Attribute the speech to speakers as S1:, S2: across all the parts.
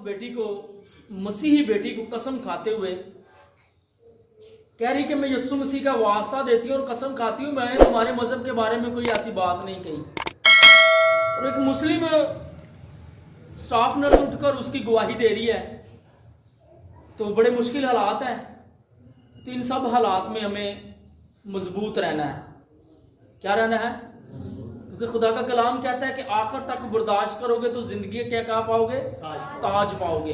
S1: बेटी को, मसीही बेटी को कसम खाते हुए कह रही कि मैं यीशु मसीह का वास्ता देती हूँ और कसम खाती हूँ मैंने तुम्हारे मजहब के बारे में कोई ऐसी बात नहीं कही। और एक मुस्लिम स्टाफ नर्स उठकर उसकी गवाही दे रही है। तो बड़े मुश्किल हालात हैं, तो इन सब हालात में हमें मजबूत रहना है। क्या रहना है? क्योंकि खुदा का कलाम कहता है कि आखिर तक बर्दाश्त करोगे तो जिंदगी क्या पाओगे? ताज पाओगे।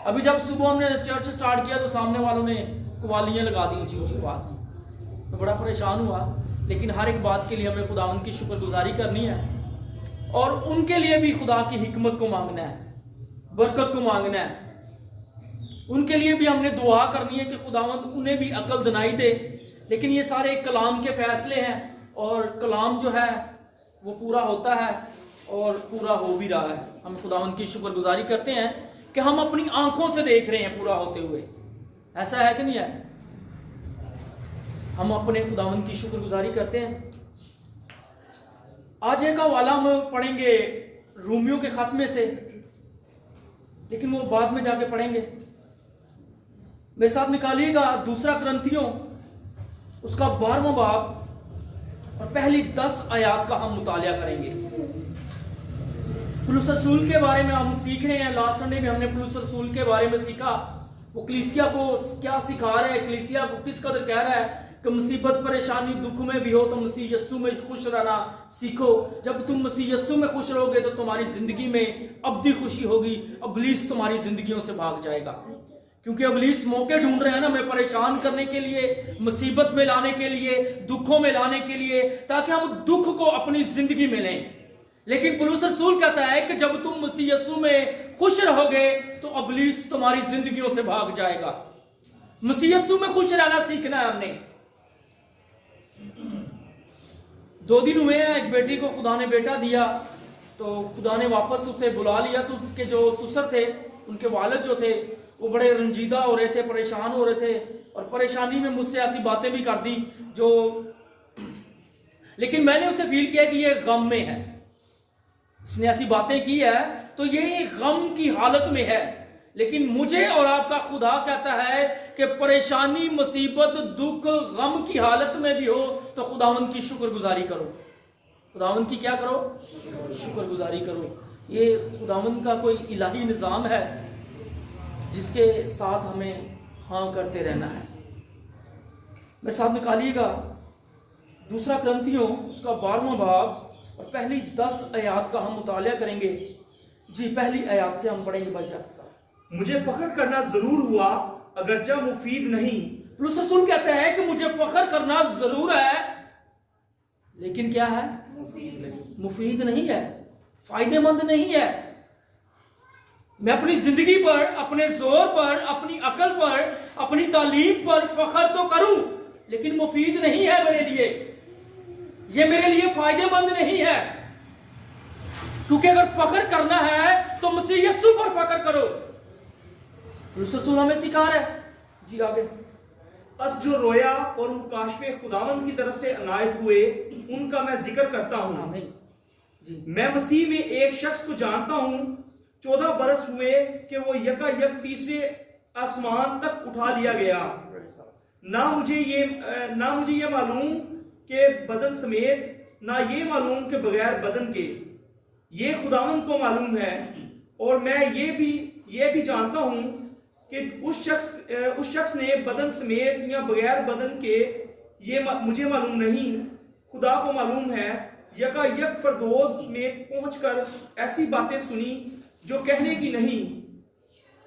S1: अभी जब सुबह हमने चर्च स्टार्ट किया तो सामने वालों ने कवालियां लगा दी ऊंची ऊंची आवाज में। मैं बड़ा परेशान हुआ, लेकिन हर एक बात के लिए हमें खुदावंद की शुक्रगुजारी करनी है और उनके लिए भी खुदा की हिकमत को मांगना है, बरकत को मांगना है। उनके लिए भी हमने दुआ करनी है कि खुदावंद उन्हें भी अकल दिनाई दे। लेकिन ये सारे कलाम के फैसले हैं और कलाम जो है वो पूरा होता है और पूरा हो भी रहा है। हम खुदावंद की शुक्रगुजारी करते हैं कि हम अपनी आंखों से देख रहे हैं पूरा होते हुए। ऐसा है कि नहीं है? हम अपने खुदावंद की शुक्रगुजारी करते हैं। आज एक हवाला हम पढ़ेंगे रोमियो के खत में से, लेकिन वो बाद में जाके पढ़ेंगे। मेरे साथ निकालिएगा दूसरा कुरिन्थियों उसका 12वां बाब और पहली 10 आयात का हम मुतालिया करेंगे। पौलुस रसूल के बारे में हम सीख रहे हैं। लास्ट संडे में हमने पौलुस रसूल के बारे में सीखा, वो कलीसिया को क्या सिखा रहा है, कलीसिया को किस कदर कह रहा है कि मुसीबत परेशानी दुख में भी हो तो मसीह यस्सु में खुश रहना सीखो। जब तुम मसीह यस्सु में खुश रहोगे तो तुम्हारी जिंदगी में अब्दी खुशी होगी, इब्लीस तुम्हारी जिंदगियों से भाग जाएगा। क्योंकि इब्लीस मौके ढूंढ रहे हैं ना हमें परेशान करने के लिए, मुसीबत में लाने के लिए, दुखों में लाने के लिए, ताकि हम दुख को अपनी जिंदगी में लें। लेकिन पौलुस रसूल कहता है कि जब तुम मसीह यीशु में खुश रहोगे तो इब्लीस तुम्हारी जिंदगियों से भाग जाएगा। मसीह यीशु में खुश रहना सीखना है हमने। 2 दिन हुए हैं, एक बेटी को खुदा ने बेटा दिया, तो खुदा ने वापस उसे बुला लिया। तो उसके जो ससुर थे, उनके वालिद जो थे, वो बड़े रंजीदा हो रहे थे, परेशान हो रहे थे और परेशानी में मुझसे ऐसी बातें भी कर दी जो, लेकिन मैंने उसे फील किया कि ये गम में है। इसने ऐसी बातें की है तो ये गम की हालत में है। लेकिन मुझे और आपका खुदा कहता है कि परेशानी, मुसीबत, दुख, गम की हालत में भी हो तो खुदावंद की शुक्रगुजारी करो। खुदावंद की क्या करो? शुक्रगुजारी करो। ये खुदावंद का कोई इलाही निज़ाम है जिसके साथ हमें हाँ करते रहना है। मेरे साथ निकालिएगा दूसरा कुरिन्थियों उसका 12वां बाब और पहली 10 आयात का हम मुतालिया करेंगे। जी, पहली आयात से हम पढ़ेंगे भाई के साथ।
S2: मुझे फख्र करना जरूर हुआ अगरचे मुफीद नहीं।
S1: पौलुस रसूल कहते हैं कि मुझे फख्र करना जरूर है, लेकिन क्या है? मुफीद नहीं है, फायदेमंद नहीं है। मैं अपनी जिंदगी पर, अपने जोर पर, अपनी अकल पर, अपनी तालीम पर फख्र तो करूं, लेकिन मुफीद नहीं है मेरे लिए। ये मेरे लिए फायदेमंद नहीं है। क्योंकि अगर फख्र करना है तो मसीह यीशु पर फख्र करो। रसूल हमें सिखा रहा है। जी आगे।
S2: बस जो रोया और मुकाशफे खुदावंद की तरफ से अनायत हुए उनका मैं जिक्र करता हूँ।
S1: जी।
S2: मैं मसीह में एक शख्स को जानता हूँ, 14 बरस हुए कि वो यकायक तीसरे आसमान तक उठा लिया गया। ना मुझे ये मालूम कि बदन समेत, ना ये मालूम कि बगैर बदन के, ये खुदावंद को मालूम है। और मैं ये भी जानता हूँ कि उस शख्स ने बदन समेत या बगैर बदन के, ये मुझे मालूम नहीं, खुदा को मालूम है। यकायक फरदौस में पहुंचकर ऐसी बातें सुनी जो कहने की नहीं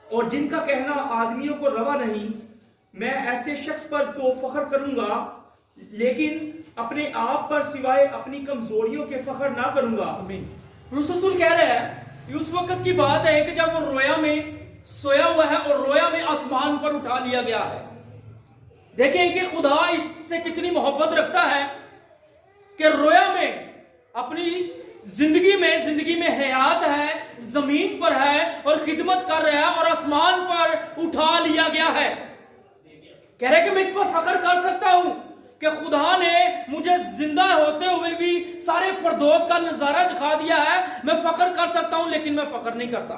S2: और जिनका कहना आदमियों को रवा नहीं। मैं ऐसे शख्स पर तो फख्र करूंगा, लेकिन अपने आप पर सिवाय अपनी कमजोरियों के फख्र ना करूंगा।
S1: पौलुस रसूल कह रहे हैं, उस वक्त की बात है कि जब वो रोया में सोया हुआ है और रोया में आसमान पर उठा लिया गया है। देखें कि खुदा इससे कितनी मोहब्बत रखता है कि रोया में अपनी जिंदगी में हयात है, जमीन पर है और खिदमत कर रहा है और आसमान पर उठा लिया गया है। कह रहे कि मैं इस पर फख्र कर सकता हूं कि खुदा ने मुझे जिंदा होते हुए भी सारे फरदौस का नजारा दिखा दिया है। मैं फख्र कर सकता हूं, लेकिन मैं फख्र नहीं करता।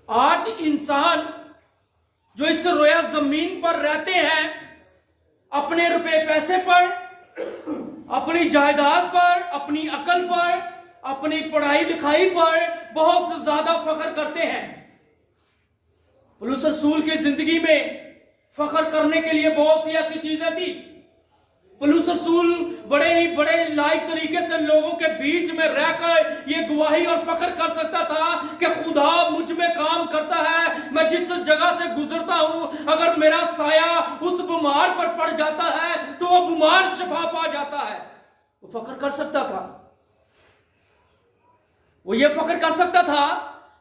S1: आज इंसान जो इस रोया जमीन पर रहते हैं, अपने रुपए पैसे पर, अपनी जायदाद पर, अपनी अकल पर, अपनी पढ़ाई लिखाई पर बहुत ज्यादा फख्र करते हैं। पौलुस रसूल की जिंदगी में फख्र करने के लिए बहुत सी ऐसी चीजें थी। पौलुस रसूल बड़े लायक तरीके से लोगों के बीच में रहकर ये गवाही और फख्र कर सकता था कि खुदा मुझ में काम करता है। मैं जिस जगह से गुजरता हूं, अगर मेरा साया उस बीमार पर पड़ जाता है तो वो बीमार शिफा पा जाता है। वो फख्र कर सकता था। वो ये फख्र कर सकता था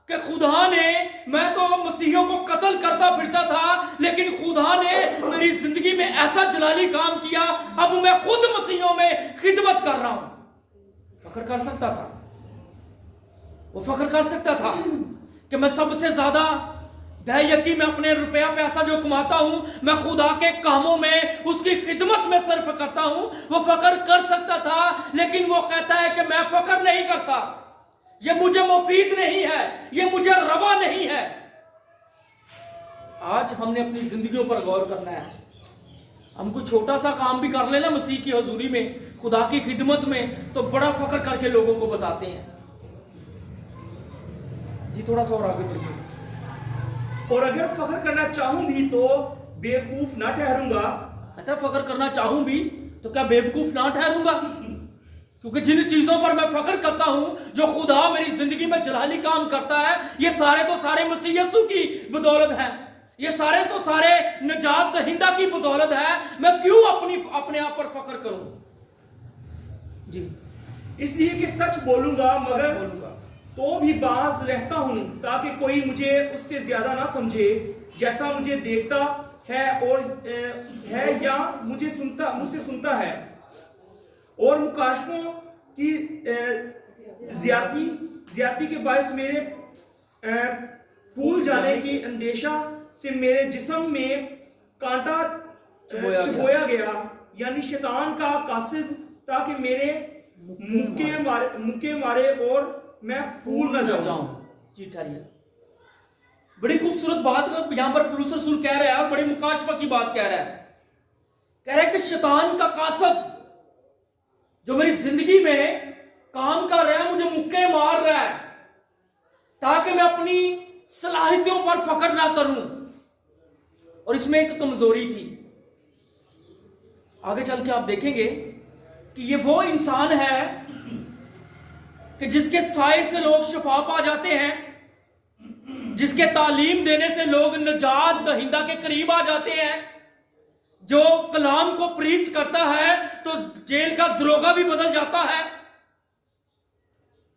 S1: कि खुदा ने, मैं तो मसीहियों को कत्ल करता फिरता था, लेकिन खुदा ने मेरी जिंदगी में ऐसा जलाली काम किया, अब मैं खुद मसीहियों में खिदमत कर रहा हूं। फख्र कर सकता था। वो फख्र कर सकता था कि मैं सबसे ज्यादा दहयकी में अपने रुपया पैसा जो कमाता हूं, मैं खुदा के कामों में उसकी खिदमत में सर्फ करता हूं। वो फख्र कर सकता था, लेकिन वो कहता है कि मैं फख्र नहीं करता, ये मुझे मुफीद नहीं है, ये मुझे रवा नहीं है। आज हमने अपनी जिंदगियों पर गौर करना है। हम कोई छोटा सा काम भी कर लेना मसीह की हजूरी में, खुदा की खिदमत में, तो बड़ा फख्र करके लोगों को बताते हैं। जी थोड़ा सा और आगे बढ़िए।
S2: और अगर फख्र करना चाहूं भी तो बेवकूफ ना ठहरूंगा।
S1: कहता फख्र करना चाहूं भी तो क्या बेवकूफ ना ठहरूंगा? क्योंकि जिन चीजों पर मैं फख्र करता हूं, जो खुदा मेरी जिंदगी में जलाली काम करता है, ये सारे तो सारे मसीह यीशु की बदौलत है। ये सारे तो सारे निजात दहिंदा की बदौलत है। मैं क्यों अपने आप पर फख्र करूं? जी,
S2: इसलिए कि सच बोलूंगा, मगर तो भी बाज रहता हूं, ताकि कोई मुझे उससे ज्यादा ना समझे, जैसा मुझे देखता है और है या मुझसे सुनता है। और मुकाशफों की ज्यादती के बायस मेरे फूल जाने की अंदेशा से मेरे जिस्म में कांटा चुभोया गया, यानी शैतान का कासिद, ताकि मेरे मुक्के मारे और मैं फूल न जाऊं।
S1: जी ठहरिए, बड़ी खूबसूरत बात यहां पर पौलुस रसूल कह रहा है और बड़ी मुकाशफा की बात कह रहा है। कह रहा है कि शैतान का कासद जो मेरी जिंदगी में काम कर रहा है, मुझे मुक्के मार रहा है, ताकि मैं अपनी सलाहियतों पर फख्र ना करूं। और इसमें एक कमजोरी थी। आगे चल के आप देखेंगे कि ये वो इंसान है कि जिसके साए से लोग शिफा पा जाते हैं, जिसके तालीम देने से लोग निजात दहिंदा के करीब आ जाते हैं, जो कलाम को प्रीच करता है तो जेल का दरोगा भी बदल जाता है,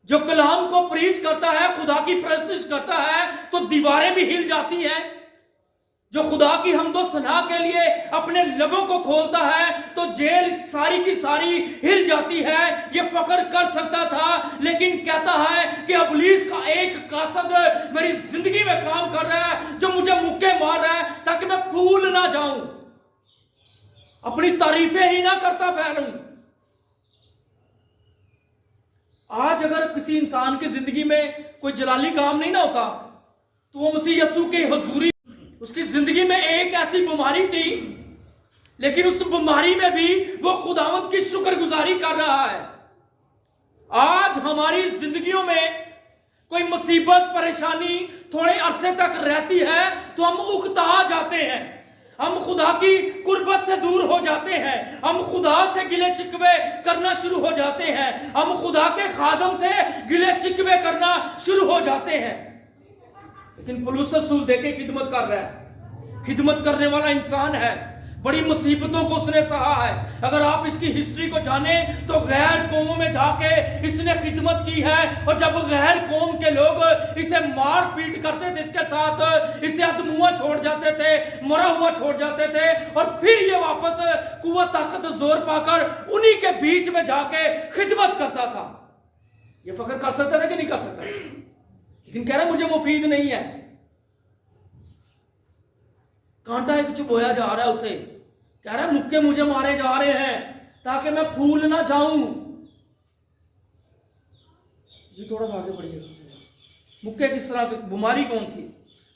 S1: जो कलाम को प्रीच करता है, खुदा की प्रस्तुत करता है तो दीवारें भी हिल जाती हैं, जो खुदा की हमदो सना के लिए अपने लबों को खोलता है तो जेल सारी की सारी हिल जाती है। ये फख्र कर सकता था, लेकिन कहता है कि इब्लीस का एक कासद मेरी जिंदगी में काम कर रहा है, जो मुझे मुक्के मार रहा है, ताकि मैं भूल ना जाऊं, अपनी तारीफें ही ना करता फैलूं। आज अगर किसी इंसान की जिंदगी में कोई जलाली काम नहीं ना होता, तो वो मसीह यीशु के हुजूरी, उसकी जिंदगी में एक ऐसी बीमारी थी, लेकिन उस बीमारी में भी वो खुदावंद की शुक्रगुजारी कर रहा है। आज हमारी जिंदगियों में कोई मुसीबत परेशानी थोड़े अरसे तक रहती है तो हम उकता जाते हैं, हम खुदा की कुर्बत से दूर हो जाते हैं, हम खुदा से गिले शिकवे करना शुरू हो जाते हैं, हम खुदा के खादम से गिले शिकवे करना शुरू हो जाते हैं। लेकिन पौलुस रसूल देखे खिदमत कर रहा है, खिदमत करने वाला इंसान है, बड़ी मुसीबतों को उसने सहा है। अगर आप इसकी हिस्ट्री को जाने तो गैर कौमों में जाके इसने खिदमत की है, और जब गैर कौम के लोग इसे मार पीट करते थे, इसके साथ इसे अधमुआ छोड़ जाते थे, मरा हुआ छोड़ जाते थे, और फिर ये वापस कुव्वत ताकत जोर पाकर उन्हीं के बीच में जाके खिदमत करता था। ये फख्र कर सकता था कि नहीं कर सकता? लेकिन कह रहा मुझे मुफीद नहीं है। कांटा एक चुभोया जा रहा है उसे, कह रहा है मुक्के मुझे मारे जा रहे हैं ताकि मैं फूल ना जाऊं। जी थोड़ा सा आगे बढ़िएगा। मुक्के किस तरह की बीमारी कौन थी?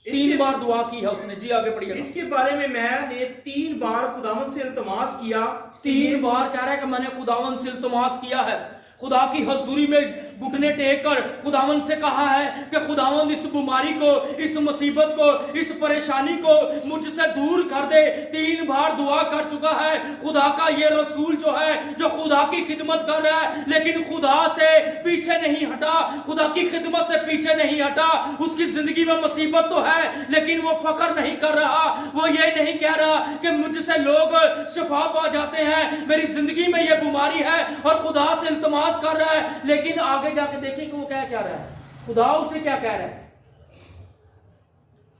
S1: 3 बार दुआ की है उसने। जी आगे पढ़िए।
S2: इसके बारे में मैंने 3 बार खुदावंद से इल्तमास किया।
S1: 3 बार कह रहा है कि मैंने खुदावन से इल्तमास किया है, खुदा की हजूरी में घुटने टेक कर खुदावन से कहा है कि खुदावन इस बीमारी को, इस मुसीबत को, इस परेशानी को मुझसे दूर कर दे। 3 बार दुआ कर चुका है। खुदा का ये रसूल जो है, जो खुदा की खिदमत कर रहा है, लेकिन खुदा से पीछे नहीं हटा, खुदा की खिदमत से पीछे नहीं हटा। उसकी जिंदगी में मुसीबत तो है, लेकिन वो फख्र नहीं कर रहा। वो ये नहीं कह रहा कि मुझसे लोग शिफा पा जाते हैं, मेरी जिंदगी में ये बीमारी है, और खुदा से इल्तमास कर रहा है। लेकिन आगे जाके देखिए कि वो क्या कह रहा है। खुदा उसे क्या कह रहा है?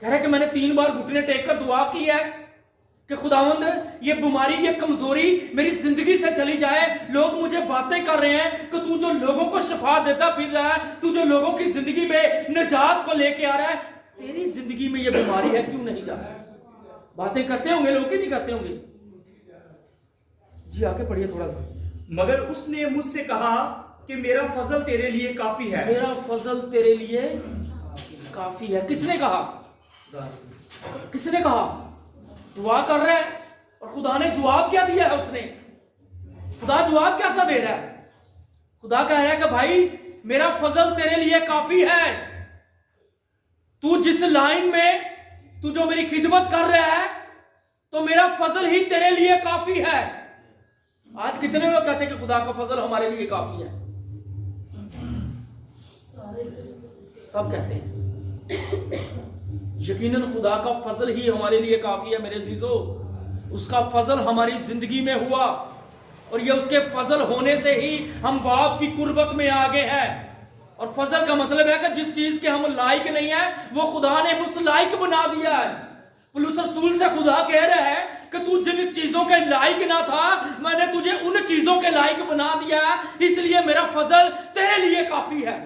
S1: कह रहा है कि मैंने 3 बार घुटने टेक कर दुआ की है कि खुदावंद ये बीमारी, ये कमजोरी मेरी जिंदगी से चली जाए। लोग मुझे बातें कर रहे हैं कि तू जो लोगों को शिफा देता फिर रहा है, तू जो लोगों की जिंदगी में निजात को लेके आ रहा है, तेरी जिंदगी में ये बीमारी है, क्यों नहीं जा रहा? बातें करते होंगे लोग कि नहीं करते होंगे? जी आगे पढ़िए थोड़ा सा।
S2: मगर उसने मुझसे कहा कि मेरा फजल तेरे लिए काफी है।
S1: मेरा फजल तेरे लिए काफी है। किसने कहा? किसने कहा? दुआ कर रहा है, और खुदा ने जवाब क्या दिया है? उसने खुदा जवाब कैसा दे रहा है? खुदा कह रहा है कि भाई मेरा फजल तेरे लिए काफी है। तू जिस लाइन में, तू जो मेरी खिदमत कर रहा है, तो मेरा फजल ही तेरे लिए काफी है। आज कितने लोग कहते हैं कि खुदा का फजल हमारे लिए काफी है? सब कहते हैं। यकीनन खुदा का फजल ही हमारे लिए काफी है मेरे अजीजों। उसका फजल हमारी जिंदगी में हुआ, और ये उसके फजल होने से ही हम बाप की कुर्बत में आ गए हैं। और फजल का मतलब है कि जिस चीज के हम लायक नहीं है, वो खुदा ने उस लायक बना दिया है। पौलुस रसूल से खुदा कह रहा है कि तू जिन चीजों के लायक ना था, मैंने तुझे उन चीजों के लायक बना दिया है, इसलिए मेरा फजल तेरे लिए काफी है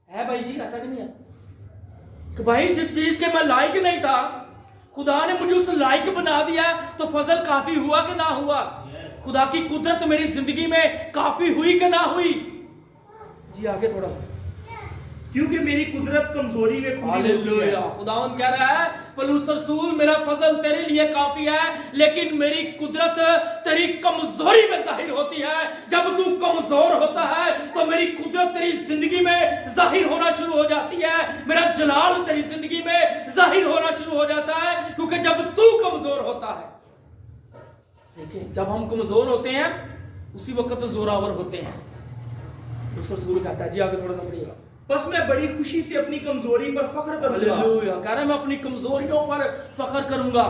S1: भाई जी? ऐसा नहीं है कि भाई जिस चीज के मैं लायक नहीं था, खुदा ने मुझे उस लायक बना दिया, तो फजल काफी हुआ कि ना हुआ? खुदा की कुदरत मेरी जिंदगी में काफी हुई कि ना हुई? जी आगे थोड़ा।
S2: क्योंकि मेरी कुदरत कमजोरी में पूरी होती है।
S1: हालेलुया। खुदावंद कह रहा है, पौलुस रसूल मेरा फजल तेरे लिए काफी है, लेकिन मेरी कुदरत तेरी कमजोरी में जाहिर होती है। जब तू कमजोर होता है तो मेरी कुदरत तेरी जिंदगी में जाहिर होना शुरू हो जाती है। मेरा जलाल तेरी जिंदगी में जाहिर होना शुरू हो जाता है, क्योंकि जब तू कमजोर होता है। देखिए, जब हम कमजोर होते हैं उसी वक्त जोरावर होते हैं। पौलुस रसूल कहता है, जी आगे थोड़ा सा पढ़िएगा।
S2: बस मैं बड़ी खुशी से अपनी कमजोरी पर फख्र करूंगा।
S1: हालेलुया। कह रहा है मैं अपनी कमजोरियों पर फख्र करूंगा,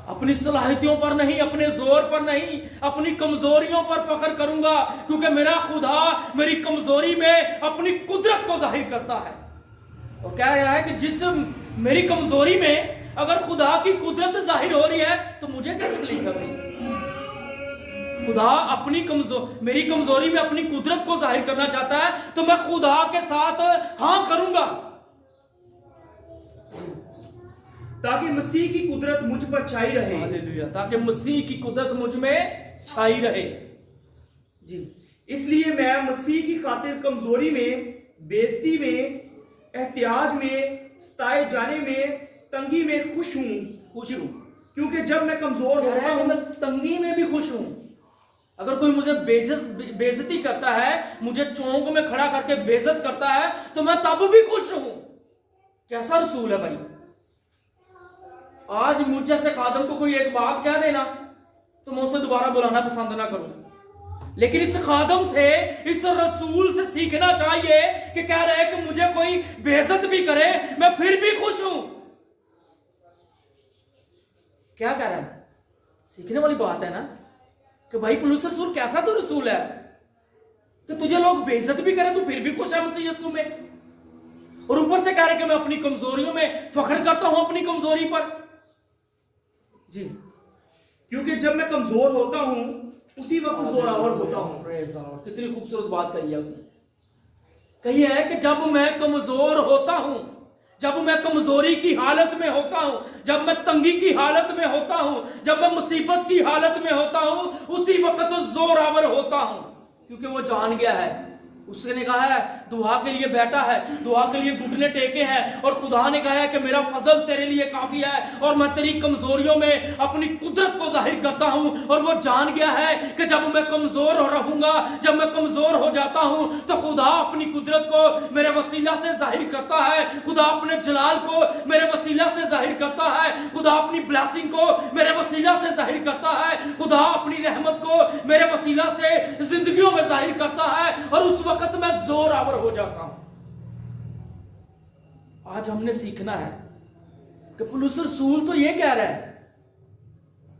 S1: अपनी सलाहियतों पर नहीं, अपने जोर पर नहीं, अपनी कमजोरियों पर फख्र करूंगा, क्योंकि मेरा खुदा मेरी कमजोरी में अपनी कुदरत को जाहिर करता है। और कह रहा है कि जिस मेरी कमजोरी में अगर खुदा की कुदरत जाहिर हो रही है, तो मुझे क्या तकलीफ है भाई? खुदा अपनी मेरी कमजोरी में अपनी कुदरत को जाहिर करना चाहता है, तो मैं खुदा के साथ हां करूंगा,
S2: ताकि मसीह की कुदरत मुझ पर छाई रहे।
S1: हालेलुया। ताकि मसीह की कुदरत मुझ में छाई रहे। जी।
S2: इसलिए मैं मसीह की खातिर कमजोरी में, बेइज्जती में, एहतियाज में, सताए जाने में, तंगी में खुश हूं। क्योंकि जब मैं कमजोर होता हूं,
S1: मैं तंगी में भी खुश हूं। अगर कोई मुझे बेइज्जती करता है, मुझे चौंक में खड़ा करके बेइज्जत करता है, तो मैं तब भी खुश हूं। कैसा रसूल है भाई? आज मुझ जैसे खादम को कोई एक बात कह देना तो मैं उसे दोबारा बुलाना पसंद ना करूं, लेकिन इस खादम से, इस रसूल से सीखना चाहिए कि कह रहे हैं कि मुझे कोई बेइज्जत भी करे, मैं फिर भी खुश हूं। क्या कह रहा है? सीखने वाली बात है ना कि भाई पौलुस रसूल कैसा तो रसूल है कि तुझे लोग बेइज्जत भी करें तो फिर भी खुश है मसीह यीशु में, और ऊपर से कह रहे कि मैं अपनी कमजोरियों में फख्र करता हूं, अपनी कमजोरी पर। जी।
S2: क्योंकि जब मैं कमजोर होता हूं उसी वक्त जोरावर होता हूं।
S1: कितनी खूबसूरत बात कही है उसने। कही है कि जब मैं कमजोर होता हूं, जब मैं कमजोरी की हालत में होता हूं, जब मैं तंगी की हालत में होता हूं, जब मैं मुसीबत की हालत में होता हूं, उसी वक्त तो जोरावर होता हूं। क्योंकि वो जान गया है उसने कहा है दुआ के लिए बैठा है, दुआ के लिए घुटने टेके हैं, और खुदा ने कहा है कि मेरा फजल तेरे लिए काफी है और मैं तेरी कमजोरियों में अपनी कुदरत को जाहिर करता हूं। और वो जान गया है कि जब मैं कमजोर रहूंगा, जब मैं कमजोर हो जाता हूं, तो खुदा अपनी कुदरत को मेरे वसीला से जाहिर करता है, खुदा अपने जलाल को मेरे वसीला से जाहिर करता है, खुदा अपनी ब्लेसिंग को मेरे वसीला से जाहिर करता है, खुदा अपनी रहमत को मेरे वसीला से जिंदगियों में जाहिर करता है, और उस वक्त मैं जोर आवर हो जाता हूं। आज हमने सीखना है कि पुलुस रसूल तो ये कह रहा है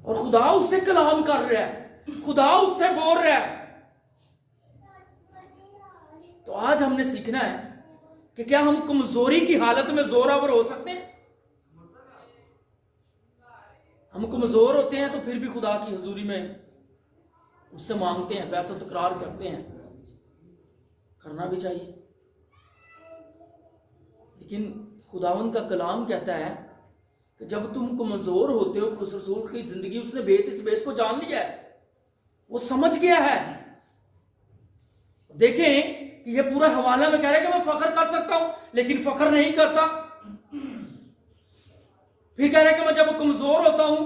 S1: और खुदा उससे कलाम कर रहा है, खुदा उससे बोल रहा है। तो आज हमने सीखना है कि क्या हम कमजोरी की हालत में जोरावर हो सकते हैं? हम कमजोर होते हैं तो फिर भी खुदा की हजूरी में उससे मांगते हैं, पैसा तकरार करते हैं, करना भी चाहिए। लेकिन खुदावंद का कलाम कहता है कि जब तुम कमजोर होते हो, पुलुस रसूल की जिंदगी उसने इस बेत को जान लिया है, वो समझ गया है। देखें कि ये पूरा हवाला में कह रहा है कि मैं फख्र कर सकता हूं, लेकिन फख्र नहीं करता। फिर कह रहा है कि मैं जब कमजोर होता हूं,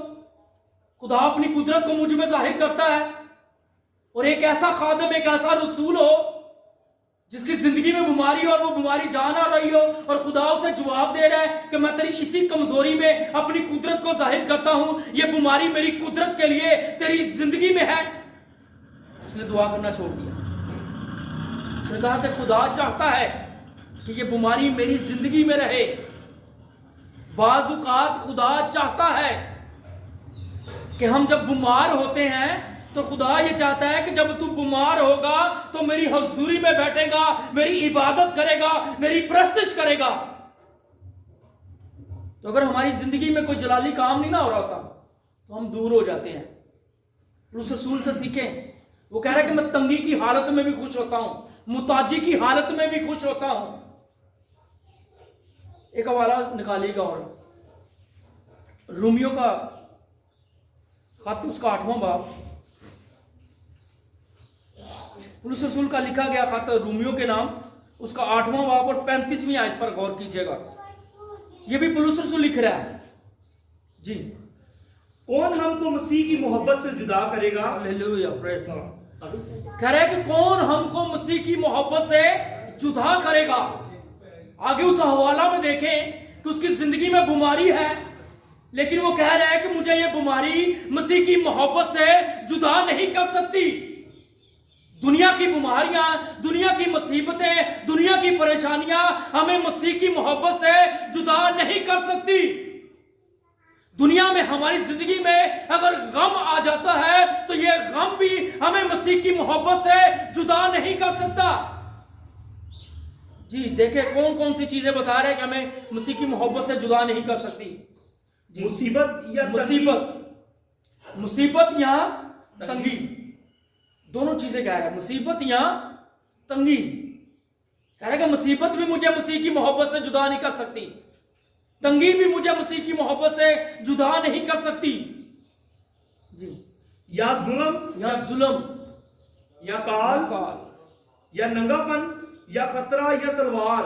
S1: खुदा अपनी कुदरत को मुझ में जाहिर करता है। और एक ऐसा खादिम, एक ऐसा रसूल हो जिसकी जिंदगी में बीमारी हो और वो बीमारी जा ना रही हो, और खुदा उसे जवाब दे रहा है कि मैं तेरी इसी कमजोरी में अपनी कुदरत को जाहिर करता हूं, ये बीमारी मेरी कुदरत के लिए तेरी जिंदगी में है। उसने दुआ करना छोड़ दिया। उसने कहा कि खुदा चाहता है कि ये बीमारी मेरी जिंदगी में रहे। बाज़-औक़ात खुदा चाहता है कि हम जब बीमार होते हैं तो खुदा ये चाहता है कि जब तू बीमार होगा तो मेरी हजूरी में बैठेगा, मेरी इबादत करेगा, मेरी प्रस्तिश करेगा। तो अगर हमारी जिंदगी में कोई जलाली काम नहीं ना हो रहा होता तो हम दूर हो जाते हैं। उस रसूल से सीखें। वो कह रहा है कि मैं तंगी की हालत में भी खुश होता हूं, मुताजी की हालत में भी खुश होता हूं। एक हवाला निकालिएगा, और रोमियो का खत, उसका 8वां बाब, पुलुस रसूल का लिखा गया खत रोमियो के नाम, उसका 8वां बाब और 35वीं आयत पर गौर कीजिएगा। यह भी पुलुस रसूल लिख रहा है जी।
S2: कौन हमको मसीह की मोहब्बत से जुदा करेगा?
S1: Hallelujah, praise God. कह रहा है कि कौन हमको मसीह की मोहब्बत से जुदा करेगा। आगे उस हवाला में देखें कि उसकी जिंदगी में बीमारी है, लेकिन वो कह रहा है कि मुझे ये बीमारी मसीह की मोहब्बत से जुदा नहीं कर सकती। दुनिया की बीमारियां, दुनिया की मुसीबतें, दुनिया की परेशानियां हमें मसीह की मोहब्बत से जुदा नहीं कर सकती। दुनिया में हमारी जिंदगी में अगर गम आ जाता है तो यह गम भी हमें मसीह की मोहब्बत से जुदा नहीं कर सकता। जी देखें कौन कौन सी चीजें बता रहे हैं कि हमें मसीह की मोहब्बत से जुदा नहीं कर सकती।
S2: मुसीबत या
S1: मुसीबत या तंगी, दोनों चीजें कह रहा है। मुसीबत या तंगी, कह रहा है कि मुसीबत भी मुझे मसीह की मोहब्बत से जुदा नहीं कर सकती, तंगी भी मुझे मसीह की मोहब्बत से जुदा नहीं कर सकती। जी।
S2: या जुल्म या काल या नंगापन या खतरा या
S1: तलवार।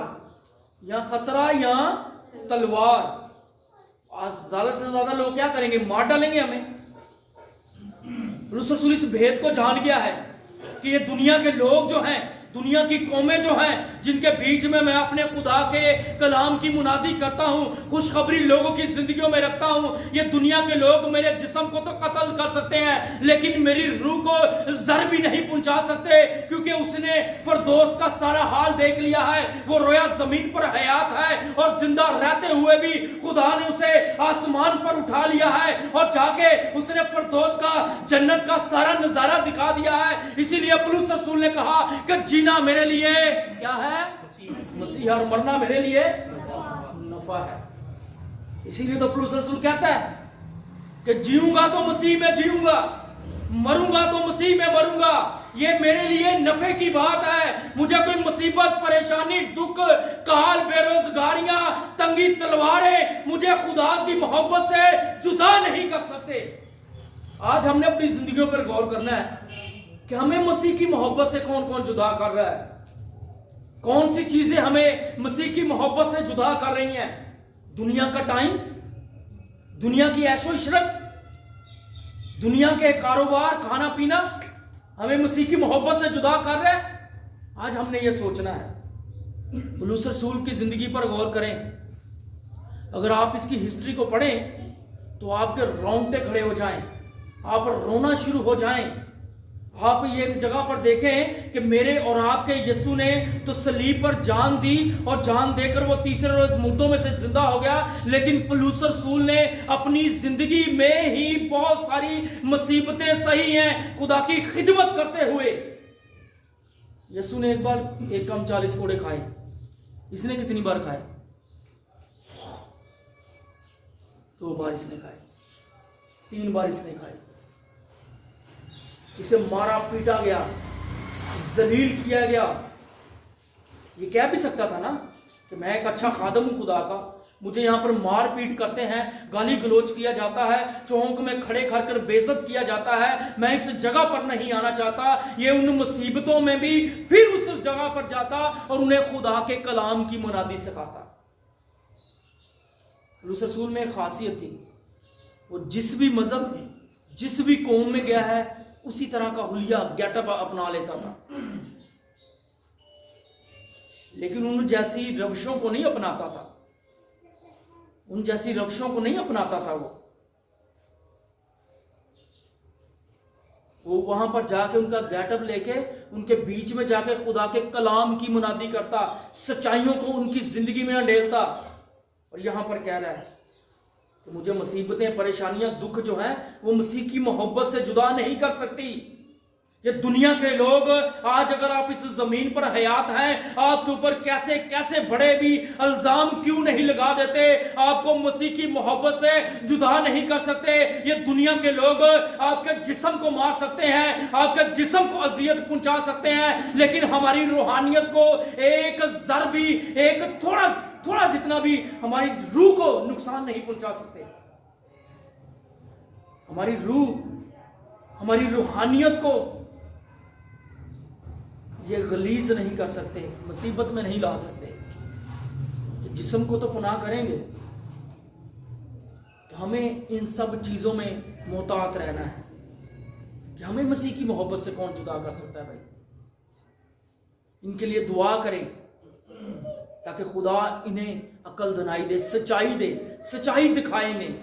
S1: आज ज्यादा से ज्यादा लोग क्या करेंगे? मार डालेंगे हमें। रसूल इस भेद को जान गया है कि ये दुनिया के लोग जो हैं, दुनिया की कौमें जो हैं, जिनके बीच में मैं अपने खुदा के कलाम की मुनादी करता हूं, खुशखबरी लोगों की जिंदगियों में रखता हूं, ये दुनिया के लोग मेरे जिस्म को तो कत्ल कर सकते हैं लेकिन मेरी रूह को जर भी नहीं पहुंचा सकते, क्योंकि उसने फरदौस का सारा हाल देख लिया है। वो रोया जमीन पर हयात है और जिंदा रहते हुए भी खुदा ने उसे आसमान पर उठा लिया है और जाके उसने फरदौस का, जन्नत का सारा नजारा दिखा दिया है। इसीलिए पौलुस रसूल ने कहा कि जीना मेरे लिए क्या है? मसीह, और मरना मेरे लिए नफा है। इसीलिए तो पौलुस रसूल कहता है कि जीऊंगा तो मसीह में जीऊंगा, मरूंगा तो मसीह में मरूंगा। ये मेरे लिए नफे की बात है। मुझे कोई मुसीबत, परेशानी, दुख, काल, बेरोजगारियां, तंगी, तलवारें मुझे खुदा की मोहब्बत से जुदा नहीं कर सकते। आज हमने अपनी जिंदगियों पर गौर करना है कि हमें मसीह की मोहब्बत से कौन कौन जुदा कर रहा है। कौन सी चीजें हमें मसीह की मोहब्बत से जुदा कर रही हैं? दुनिया का टाइम, दुनिया की ऐशो इशरत, दुनिया के कारोबार, खाना पीना हमें मसीह की मोहब्बत से जुदा कर रहे हैं। आज हमने ये सोचना है। पौलुस रसूल की जिंदगी पर गौर करें। अगर आप इसकी हिस्ट्री को पढ़ें तो आपके रोंगटे खड़े हो जाएं, आप रोना शुरू हो जाएं। आप ये जगह पर देखें कि मेरे और आपके यीशु ने तो सलीब पर जान दी और जान देकर वो तीसरे रोज मुर्दों में से जिंदा हो गया, लेकिन पौलुस रसूल ने अपनी जिंदगी में ही बहुत सारी मुसीबतें सही हैं खुदा की खिदमत करते हुए। यीशु ने एक बार एक कम 40 कोड़े खाए, इसने कितनी बार खाए? 2 बार इसने खाए, 3 बार इसने खाए। इसे मारा पीटा गया, जलील किया गया। ये कह भी सकता था ना कि मैं एक अच्छा खादम हूं खुदा का, मुझे यहां पर मार पीट करते हैं, गाली गलोच किया जाता है, चौक में खड़े कर बेइज्जत किया जाता है, मैं इस जगह पर नहीं आना चाहता। ये उन मुसीबतों में भी फिर उस जगह पर जाता और उन्हें खुदा के कलाम की मुनादी सिखाता। पौलुस रसूल में एक खासियत थी, वो जिस भी मजहब, जिस भी कौम में गया है, उसी तरह का हुलिया गेटअप अपना लेता था, लेकिन उन जैसी रविशों को नहीं अपनाता था, उन जैसी रविशों को नहीं अपनाता था। वो वहां पर जाके उनका गेटअप लेके उनके बीच में जाके खुदा के कलाम की मुनादी करता, सच्चाइयों को उनकी जिंदगी में अंडेलता। और यहां पर कह रहा है तो मुझे मुसीबतें, परेशानियां, दुख जो हैं वो मसीह की मोहब्बत से जुदा नहीं कर सकती। ये दुनिया के लोग आज अगर आप इस जमीन पर हयात हैं, आपके ऊपर कैसे कैसे बड़े भी इल्जाम क्यों नहीं लगा देते, आपको मसीह की मोहब्बत से जुदा नहीं कर सकते। ये दुनिया के लोग आपके जिस्म को मार सकते हैं, आपके जिस्म को अजियत पहुंचा सकते हैं, लेकिन हमारी रूहानियत को एक जर भी, एक थोड़ा जितना भी हमारी रूह को नुकसान नहीं पहुंचा सकते। हमारी रूह, हमारी रूहानियत को ये गलीज नहीं कर सकते, मुसीबत में नहीं ला सकते। जिस्म को तो फना करेंगे, तो हमें इन सब चीजों में मोहतात रहना है कि हमें मसीह की मोहब्बत से कौन जुदा कर सकता है। भाई इनके लिए दुआ करें ताकि खुदा इन्हें अकल दनाई दे, सच्चाई दे, सच्चाई दिखाए इन्हें।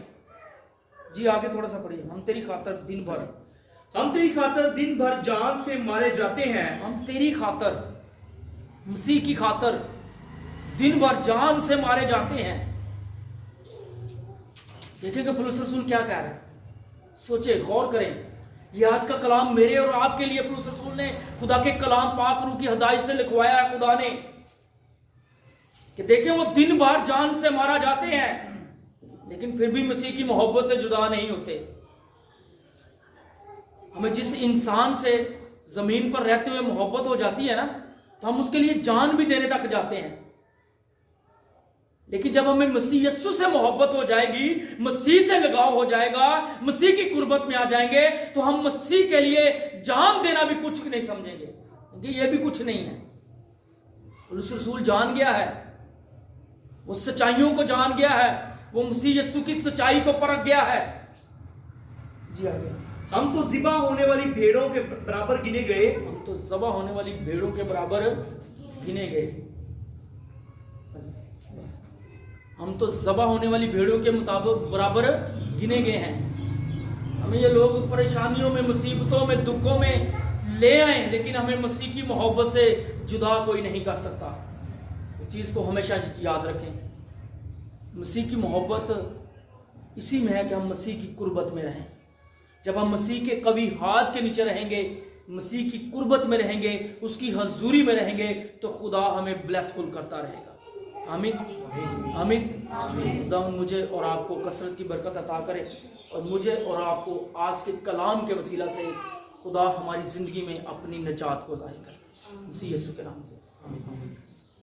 S1: जी आगे थोड़ा सा पढ़िए। हम तेरी खातर दिन भर जान से मारे जाते हैं। हम तेरी खातर, मसीह की खातर दिन भर जान से मारे जाते हैं। देखिएगा पौलुस रसूल क्या कह रहे हैं, सोचे, गौर करें। ये आज का कलाम मेरे और आपके लिए पौलुस रसूल ने खुदा के कलाम पाक रूह की हिदायत से लिखवाया है खुदा ने, कि देखें वो दिन भर जान से मारा जाते हैं, लेकिन फिर भी मसीह की मोहब्बत से जुदा नहीं होते। हमें जिस इंसान से जमीन पर रहते हुए मोहब्बत हो जाती है ना, तो हम उसके लिए जान भी देने तक जाते हैं। लेकिन जब हमें मसीह यीशु से मोहब्बत हो जाएगी, मसीह से लगाव हो जाएगा, मसीह की कुर्बत में आ जाएंगे, तो हम मसीह के लिए जान देना भी कुछ नहीं समझेंगे, क्योंकि ये भी कुछ नहीं है। पौलुस रसूल जान गया है, वो सच्चाइयों को जान गया है, वो मसीह यीशु की सच्चाई को परख गया है। जी आगे।
S2: हम तो ज़िबा होने वाली भेड़ों के बराबर गिने गए।
S1: हम तो ज़बा होने वाली भेड़ों के बराबर गिने गए। हम तो ज़बा होने वाली भेड़ों के मुताबिक बराबर गिने गए हैं। हमें ये लोग परेशानियों में, मुसीबतों में, दुखों में ले आए, लेकिन हमें मसीह की मोहब्बत से जुदा कोई नहीं कर सकता। इस चीज़ को हमेशा याद रखें। मसीह की मोहब्बत इसी में है कि हम मसीह की कुर्बत में रहें। जब हम मसीह के कभी हाथ के नीचे रहेंगे, मसीह की कुर्बत में रहेंगे, उसकी हजूरी में रहेंगे, तो खुदा हमें ब्लेसफुल करता रहेगा। आमीन आमीन। खुदा मुझे और आपको कसरत की बरकत अता करे, और मुझे और आपको आज के कलाम के वसीला से खुदा हमारी जिंदगी में अपनी निजात को जाहिर करे। मसीह यीशु के नाम से आमीन।